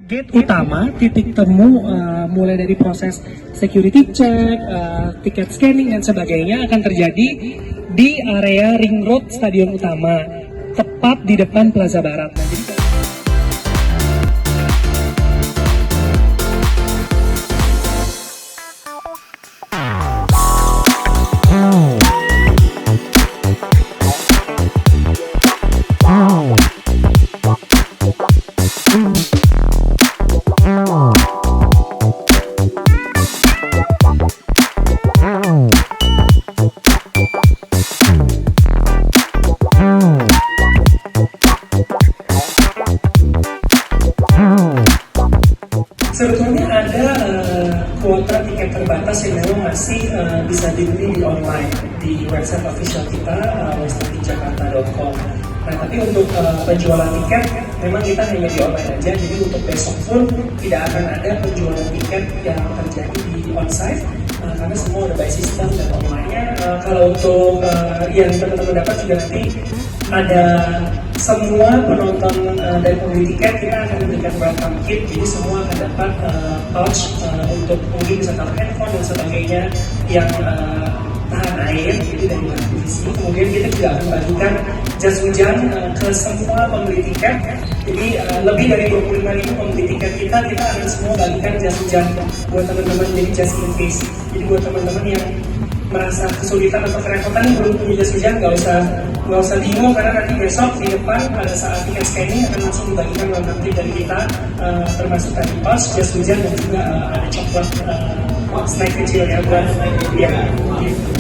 gate utama, titik temu mulai dari proses security check, tiket scanning dan sebagainya akan terjadi di area ring road stadion utama, tepat di depan Plaza Barat. Nah, jadi sebetulnya ada kuota tiket terbatas yang memang masih bisa dibeli di online di website official kita westlandjakarta.com. Nah, tapi untuk penjualan tiket memang kita hanya di online aja. Jadi untuk besok pun tidak akan ada penjualan tiket yang terjadi di onsite karena semua udah by system dan online-nya. Kalau untuk yang teman-teman dapat juga nanti ada semua penonton dan pembeli tiket kita akan memberikan welcome kit, jadi semua akan dapat pouch untuk mungkin bisa taruh handphone dan sebagainya yang tahan air, jadi dari bahan PVC. Kemudian kita juga akan bagikan jas hujan ke semua pembeli tiket. Jadi lebih dari 25.000 pembeli tiket kita akan semua bagikan jas hujan buat teman-teman, jadi just in case. Jadi buat teman-teman yang merasa kesulitan atau kerepotan belum punya jas hujan, nggak usah bingung, karena nanti besok di depan pada saat tiket scanning akan langsung dibagikan welcome kit dari kita, termasuk tadi pouch, jas hujan dan juga ada coklat snack kecil ya buat ya.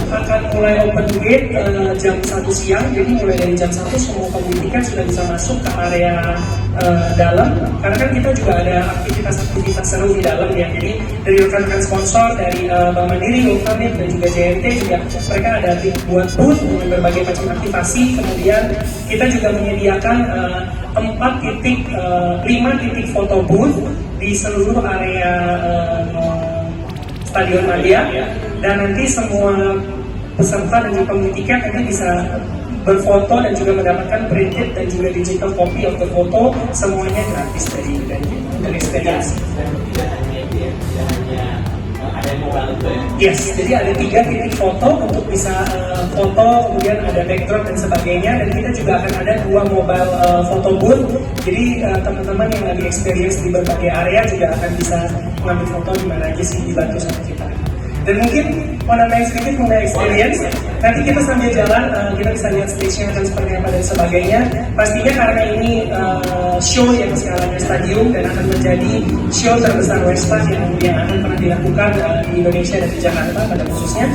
Akan mulai open gate jam 1 siang, jadi mulai dari jam 1 semua pembeli tiket sudah bisa masuk ke area dalam, karena kan kita juga ada aktivitas-aktivitas seru di dalam ya. Jadi dari rekan-rekan sponsor dari Bank Mandiri, Ultramid dan juga JNT juga mereka ada buat booth dengan berbagai macam aktivasi. Kemudian kita juga menyediakan 5 titik foto booth di seluruh area Stadion Madia, dan nanti semua peserta dan juga pembeli tiket nanti bisa berfoto dan juga mendapatkan printed dan juga digital copy of the photo, semuanya gratis dari experience. Yes, jadi ada 3 titik foto untuk bisa foto, kemudian ada backdrop dan sebagainya, dan kita juga akan ada 2 mobile photo booth. Jadi teman-teman yang lagi experience di berbagai area juga akan bisa mengambil foto di mana aja sih, dibantu sama kita. Dan mungkin mau nambahin sedikit mengenai experience, nanti kita sambil jalan kita bisa lihat stage-nya akan seperti apa dan sebagainya. Pastinya karena ini show yang skalanya stadium dan akan menjadi show terbesar Westland yang akan pernah dilakukan di Indonesia dan di Jakarta pada khususnya,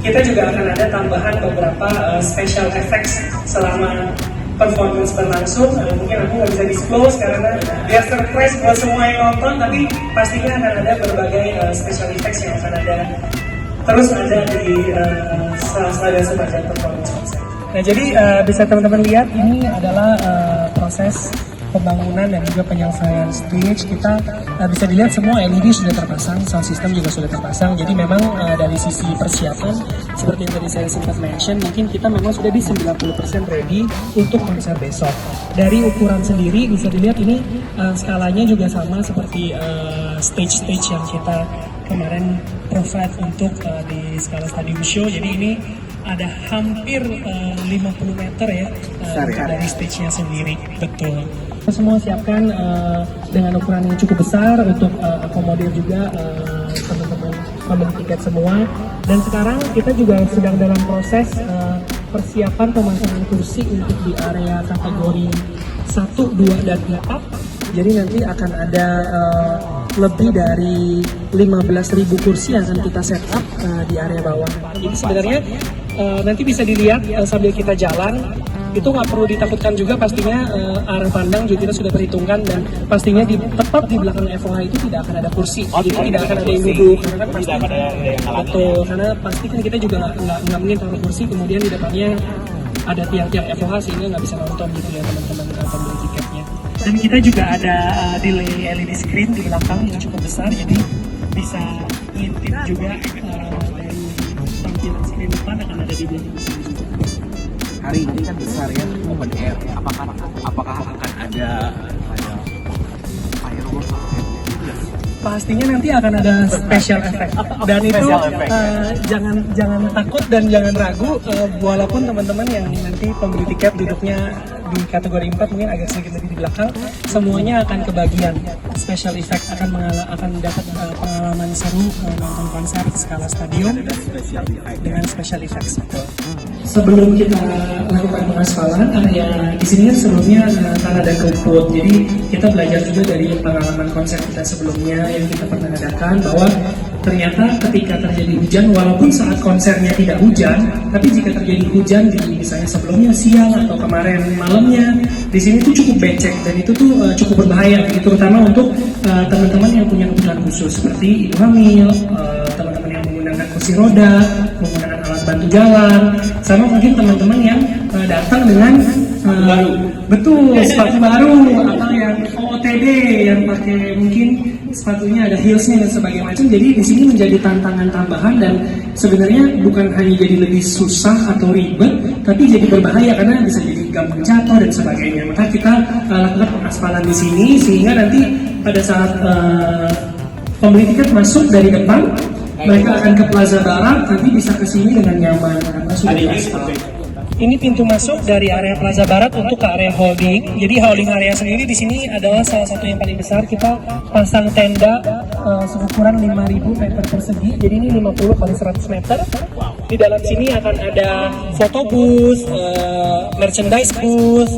kita juga akan ada tambahan beberapa special effects selama performance berlangsung. Mungkin aku nggak bisa disclose karena dia surprise buat semua yang nonton, tapi pastinya akan ada berbagai special effects yang akan ada terus ada di sepanjang performance konser. Nah, jadi bisa teman-teman lihat ini adalah proses pembangunan dan juga penyelesaian stage. Kita bisa dilihat semua LED sudah terpasang, sound system juga sudah terpasang. Jadi memang dari sisi persiapan seperti yang tadi saya sempat mention, mungkin kita memang sudah di 90% ready untuk konser besok. Dari ukuran sendiri bisa dilihat ini skalanya juga sama seperti stage-stage yang kita kemarin provide untuk di skala stadium show. Jadi ini ada hampir 50 meter ya dari stage-nya sendiri. Betul. Kita semua siapkan dengan ukuran yang cukup besar untuk akomodir juga teman-teman pembeli tiket semua. Dan sekarang kita juga sedang dalam proses persiapan pemasangan kursi untuk di area kategori 1, 2, dan 4. Jadi nanti akan ada lebih dari 15.000 kursi yang akan kita set up di area bawah. Jadi sebenarnya nanti bisa dilihat sambil kita jalan, itu nggak perlu ditakutkan juga, pastinya arah pandang juga kita sudah perhitungkan, dan pastinya tepat di belakang FOH itu tidak akan ada kursi, jadi tidak akan ada yang duduk, karena kan pasti betul, karena pasti kan kita juga nggak mungkin taruh kursi kemudian di depannya ada tiang-tiang FOH sehingga nggak bisa nonton gitu ya teman-teman pembeli tiketnya. Dan kita juga ada delay LED screen di belakang yang cukup besar, jadi bisa ngintip juga dari tampilan screen depan akan ada di belakang juga. Hari ini kan besar ya, open air. Apakah akan ada fireworks pastinya nanti akan ada special effect dan itu jangan takut dan jangan ragu, walaupun teman-teman yang nanti pembeli tiket duduknya di kategori 4 mungkin agak sedikit lebih di belakang, semuanya akan kebagian special effect, akan dapat pengalaman seru nonton konser di skala stadion dengan special effect. Sebelum kita lakukan pengaspalan, area di sini kan sebelumnya tanah dan rumput, jadi kita belajar juga dari pengalaman konser kita sebelumnya yang kita pernah adakan, bahwa ternyata ketika terjadi hujan, walaupun saat konsernya tidak hujan, tapi jika terjadi hujan di misalnya sebelumnya siang atau kemarin malamnya, di sini tuh cukup becek dan itu tuh cukup berbahaya, terutama untuk teman-teman yang punya kebutuhan khusus seperti ibu hamil, teman-teman yang menggunakan kursi roda, menggunakan alat bantu jalan, sama mungkin teman-teman yang datang dengan sepatu baru atau yang OOTD yang pakai mungkin sepatunya ada heelsnya dan sebagainya macam. Jadi di sini menjadi tantangan tambahan dan sebenarnya bukan hanya jadi lebih susah atau ribet, tapi jadi berbahaya karena bisa jadi gampang jatuh dan sebagainya. Maka kita lakukan pengaspalan di sini sehingga nanti pada saat pembeli tiket masuk dari depan, mereka akan ke Plaza Barat, nanti bisa ke sini dengan nyaman karena sudah diaspal. Ini pintu masuk dari area Plaza Barat untuk ke area holding. Jadi holding area sendiri di sini adalah salah satu yang paling besar. Kita pasang tenda seukuran 5.000 meter persegi. Jadi ini 50 kali 100 meter. Di dalam sini akan ada foto booth, merchandise booth,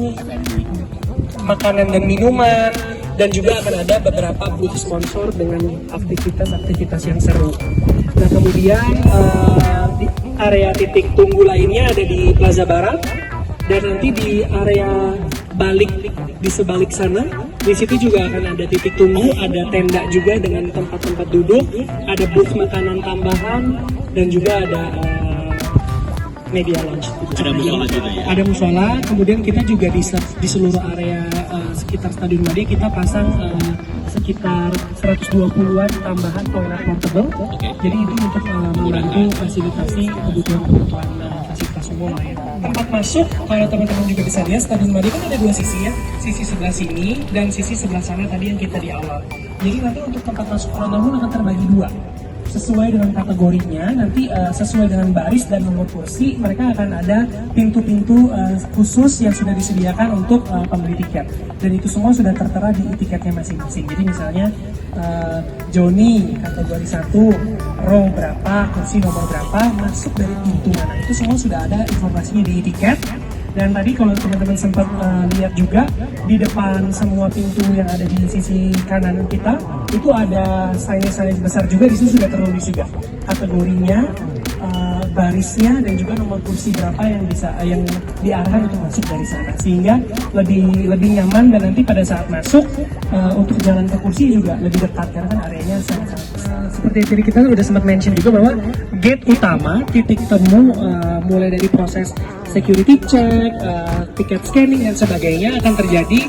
makanan dan minuman, dan juga akan ada beberapa booth sponsor dengan aktivitas-aktivitas yang seru. Nah kemudian di area titik tunggu lainnya ada di Plaza Barat, dan nanti di area balik di sebalik sana, di situ juga akan ada titik tunggu, ada tenda juga dengan tempat-tempat duduk, ada booth makanan tambahan, dan juga ada media lounge. Ada musola juga ya? Ada musola, kemudian kita juga di seluruh area sekitar Stadion Madia kita pasang sekitar 120-an tambahan toilet portable. Jadi itu untuk membantu fasilitasi kebutuhan fasilitas umum lah ya. Tempat masuk, kalau teman-teman juga bisa lihat, Stadion Madia kan ada dua sisi ya, sisi sebelah sini dan sisi sebelah sana tadi yang kita di awal. Jadi nanti untuk tempat masuk penonton akan terbagi dua. Sesuai dengan kategorinya, nanti sesuai dengan baris dan nomor kursi, mereka akan ada pintu-pintu khusus yang sudah disediakan untuk pembeli tiket. Dan itu semua sudah tertera di tiketnya masing-masing. Jadi misalnya Joni kategori 1, row berapa, kursi nomor berapa, masuk dari pintu mana, itu semua sudah ada informasinya di tiket. Dan tadi kalau teman-teman sempat lihat juga di depan semua pintu yang ada di sisi kanan kita itu ada signage besar juga, di situ sudah tertulis juga kategorinya, barisnya, dan juga nomor kursi berapa yang diarahkan untuk masuk dari sana, sehingga lebih nyaman. Dan nanti pada saat masuk untuk jalan ke kursi juga lebih dekat karena kan areanya sangat-sangat besar. Seperti tadi kita sudah sempat mention juga bahwa gate utama, titik temu mulai dari proses security check, tiket scanning dan sebagainya akan terjadi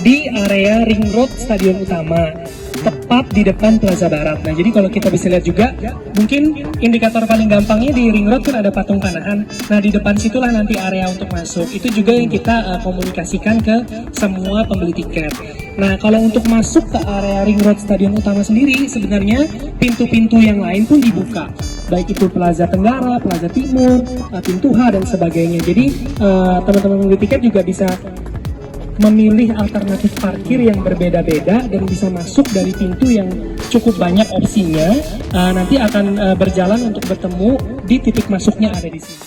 di area ring road stadion utama, tepat di depan Plaza Barat. Nah, jadi kalau kita bisa lihat juga, mungkin indikator paling gampangnya di ring road kan ada patung panahan. Nah, di depan situlah nanti area untuk masuk. Itu juga yang kita komunikasikan ke semua pembeli tiket. Nah, kalau untuk masuk ke area ring road stadion utama sendiri, sebenarnya pintu-pintu yang lain pun dibuka. Baik itu Plaza Tenggara, Plaza Timur, pintu H dan sebagainya. Jadi teman-teman pembeli tiket juga bisa memilih alternatif parkir yang berbeda-beda dan bisa masuk dari pintu yang cukup banyak opsinya. Nanti akan berjalan untuk bertemu di titik masuknya ada di sini.